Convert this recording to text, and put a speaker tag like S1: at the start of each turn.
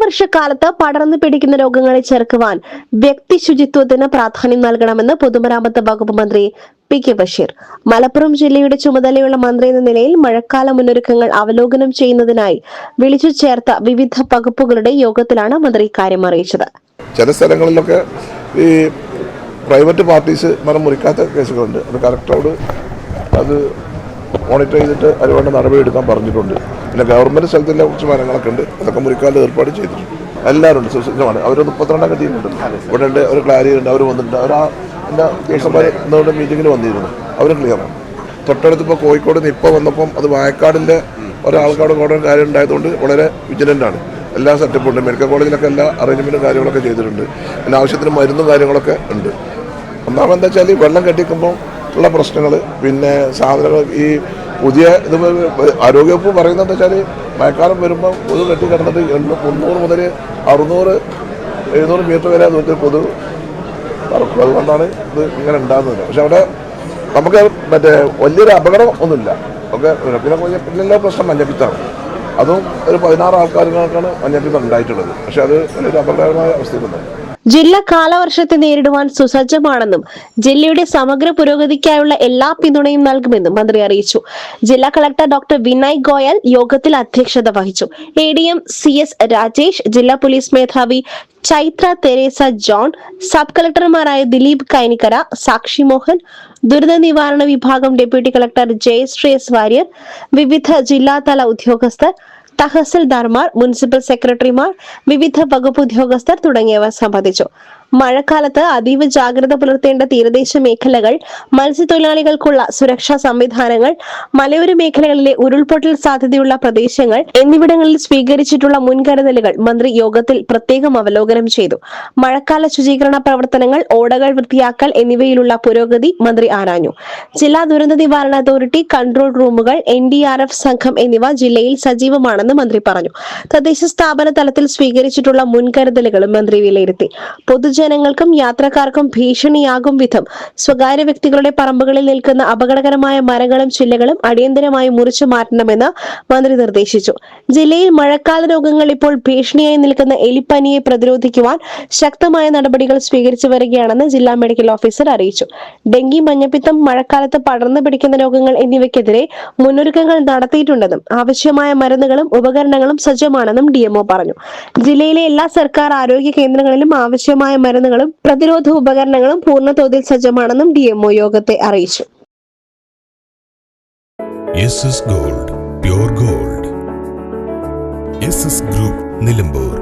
S1: കാലവർഷക്കാലത്ത് പടർന്നു പിടിക്കുന്ന രോഗങ്ങളെ ചെറുക്കുവാൻ വ്യക്തി ശുചിത്വത്തിന് പ്രാധാന്യം നൽകണമെന്ന് പൊതുമരാമത്ത് വകുപ്പ് മന്ത്രി പി.കെ. ബഷീർ. മലപ്പുറം ജില്ലയുടെ ചുമതലയുള്ള മന്ത്രി എന്ന നിലയിൽ മഴക്കാല മുന്നൊരുക്കങ്ങൾ അവലോകനം ചെയ്യുന്നതിനായി വിളിച്ചു ചേർത്ത വിവിധ വകുപ്പുകളുടെ യോഗത്തിലാണ് മന്ത്രി ഇക്കാര്യം അറിയിച്ചത്.
S2: ചില സ്ഥലങ്ങളിലൊക്കെ ഈ പ്രൈവറ്റ് പാർട്ടീസ് മരം മുറിക്കാത്ത കേസുകളുണ്ട്. അത് കലക്ടറോട് അത് മോണിറ്റർ ചെയ്തിട്ട് അതിനുവേണ്ട നടപടി എടുക്കാൻ പറഞ്ഞിട്ടുണ്ട്. പിന്നെ ഗവൺമെൻറ് സ്ഥലത്തിലെ കുറച്ച് മരങ്ങളൊക്കെ ഉണ്ട്, അതൊക്കെ മുറിക്കാനുള്ള ഏർപ്പാട് ചെയ്തിട്ടുണ്ട്. എല്ലാവരും ഉണ്ട്, സുസജ്ജമാണ്. അവർ 32 ടീമുണ്ട്. ഇവിടെ ഉണ്ട്, ഒരു ക്ലാരിറ്റി ഉണ്ട്, അവർ വന്നിട്ടുണ്ട്. അവർ എൻ്റെ ദിവസന്മാരുടെ മീറ്റിങ്ങിന് വന്നിരുന്നു, അവർ ക്ലിയറാണ്. തൊട്ടടുത്ത് ഇപ്പോൾ കോഴിക്കോട് നിന്ന് ഇപ്പോൾ വന്നപ്പം അത് വായക്കാടിൻ്റെ ഒരാൾക്കവിടെ കൂടെ കാര്യം ഉണ്ടായതുകൊണ്ട് വളരെ വിജിലൻ്റാണ്. എല്ലാ സെറ്റപ്പും ഉണ്ട്. മെഡിക്കൽ കോളേജിലൊക്കെ എല്ലാ അറേഞ്ച്മെൻറ്റും കാര്യങ്ങളൊക്കെ ചെയ്തിട്ടുണ്ട്. പിന്നെ ആവശ്യത്തിന് മരുന്നും കാര്യങ്ങളൊക്കെ ഉണ്ട്. ഒന്നാമെന്താ വെച്ചാൽ വെള്ളം കെട്ടിക്കുമ്പോൾ ഉള്ള പ്രശ്നങ്ങൾ, പിന്നെ സാധനങ്ങൾ ഈ പുതിയ ഇത് ആരോഗ്യവകുപ്പ് പറയുന്നത് വെച്ചാൽ മഴക്കാലം വരുമ്പോൾ കൊതു കെട്ടി കിടന്നിട്ട് 300 മുതൽ 600-700 മീറ്റർ വരെ ദൂരത്തിൽ കൊതു പറക്കും. അതുകൊണ്ടാണ് ഇത് ഇങ്ങനെ ഉണ്ടാകുന്നത്. പക്ഷെ അവിടെ നമുക്ക് വലിയൊരു അപകടം ഒന്നുമില്ല. ഒക്കെ പിന്നെ പ്രശ്നം മഞ്ഞപ്പിത്താണ്. അതും ഒരു 16 ആൾക്കാർക്കാണ് മഞ്ഞപ്പിത്തം ഉണ്ടായിട്ടുള്ളത്. പക്ഷെ അത് വലിയൊരു അപകടകരമായ അവസ്ഥയിലുണ്ട്.
S1: ജില്ല കാലവർഷത്തെ നേരിടുവാൻ സുസജ്ജമാണെന്നും ജില്ലയുടെ സമഗ്ര പുരോഗതിക്കായുള്ള എല്ലാ പിന്തുണയും നൽകുമെന്നും മന്ത്രി അറിയിച്ചു. ജില്ലാ കളക്ടർ ഡോക്ടർ വിനയ് ഗോയൽ യോഗത്തിൽ അധ്യക്ഷത വഹിച്ചു. ADM CS രാജേഷ്, ജില്ലാ പോലീസ് മേധാവി ചൈത്ര തെരേസ ജോൺ, സബ് കളക്ടർമാരായ ദിലീപ് കൈനിക്കര, സാക്ഷി മോഹൻ, ദുരിത നിവാരണ വിഭാഗം deputy collector Jayashree S. Warrier, വിവിധ ജില്ലാതല ഉദ്യോഗസ്ഥർ, തഹസിൽദാർമാർ, മുനിസിപ്പൽ സെക്രട്ടറിമാർ, വിവിധ വകുപ്പ് ഉദ്യോഗസ്ഥർ തുടങ്ങിയവർ സംബന്ധിച്ചു. മഴക്കാലത്ത് അതീവ ജാഗ്രത പുലർത്തേണ്ട തീരദേശ മേഖലകൾ, മത്സ്യത്തൊഴിലാളികൾക്കുള്ള സുരക്ഷാ സംവിധാനങ്ങൾ, മലയോര മേഖലകളിലെ ഉരുൾപൊട്ടൽ സാധ്യതയുള്ള പ്രദേശങ്ങൾ എന്നിവിടങ്ങളിൽ സ്വീകരിച്ചിട്ടുള്ള മുൻകരുതലുകൾ മന്ത്രി യോഗത്തിൽ പ്രത്യേകം അവലോകനം ചെയ്തു. മഴക്കാല ശുചീകരണ പ്രവർത്തനങ്ങൾ, ഓടകൾ വൃത്തിയാക്കൽ എന്നിവയിലുള്ള പുരോഗതി മന്ത്രി ആരാഞ്ഞു. ജില്ലാ ദുരന്ത നിവാരണ അതോറിറ്റി, കൺട്രോൾ റൂമുകൾ, NDRF സംഘം എന്നിവ ജില്ലയിൽ സജീവമാണെന്ന് മന്ത്രി പറഞ്ഞു. തദ്ദേശ സ്ഥാപന തലത്തിൽ സ്വീകരിച്ചിട്ടുള്ള മുൻകരുതലുകളും മന്ത്രി വിലയിരുത്തി. പൊതുജനങ്ങൾക്കും യാത്രക്കാർക്കും ഭീഷണിയാകും വിധം സ്വകാര്യ വ്യക്തികളുടെ പറമ്പുകളിൽ നിൽക്കുന്ന അപകടകരമായ മരങ്ങളും ചില്ലകളും അടിയന്തരമായി മുറിച്ചു മാറ്റണമെന്ന് മന്ത്രി നിർദ്ദേശിച്ചു. ജില്ലയിൽ മഴക്കാല രോഗങ്ങൾ ഇപ്പോൾ ഭീഷണിയായി നിൽക്കുന്ന എലിപ്പനിയെ പ്രതിരോധിക്കുവാൻ ശക്തമായ നടപടികൾ സ്വീകരിച്ചു വരികയാണെന്ന് ജില്ലാ മെഡിക്കൽ ഓഫീസർ അറിയിച്ചു. ഡെങ്കി, മഞ്ഞപ്പിത്തം, മഴക്കാലത്ത് പടർന്നു പിടിക്കുന്ന രോഗങ്ങൾ എന്നിവയ്ക്കെതിരെ മുന്നൊരുക്കങ്ങൾ നടത്തിയിട്ടുണ്ടെന്നും ആവശ്യമായ മരുന്നുകളും ഉപകരണങ്ങളും സജ്ജമാണെന്നും DMO പറഞ്ഞു. ജില്ലയിലെ എല്ലാ സർക്കാർ ആരോഗ്യ കേന്ദ്രങ്ങളിലും ആവശ്യമായ മരുന്നുകളും പ്രതിരോധ ഉപകരണങ്ങളും പൂർണ്ണതോതിൽ സജ്ജമാണെന്നും DMO യോഗത്തെ അറിയിച്ചു.
S3: SS Gold, Pure Gold. SS Group, Nilambur.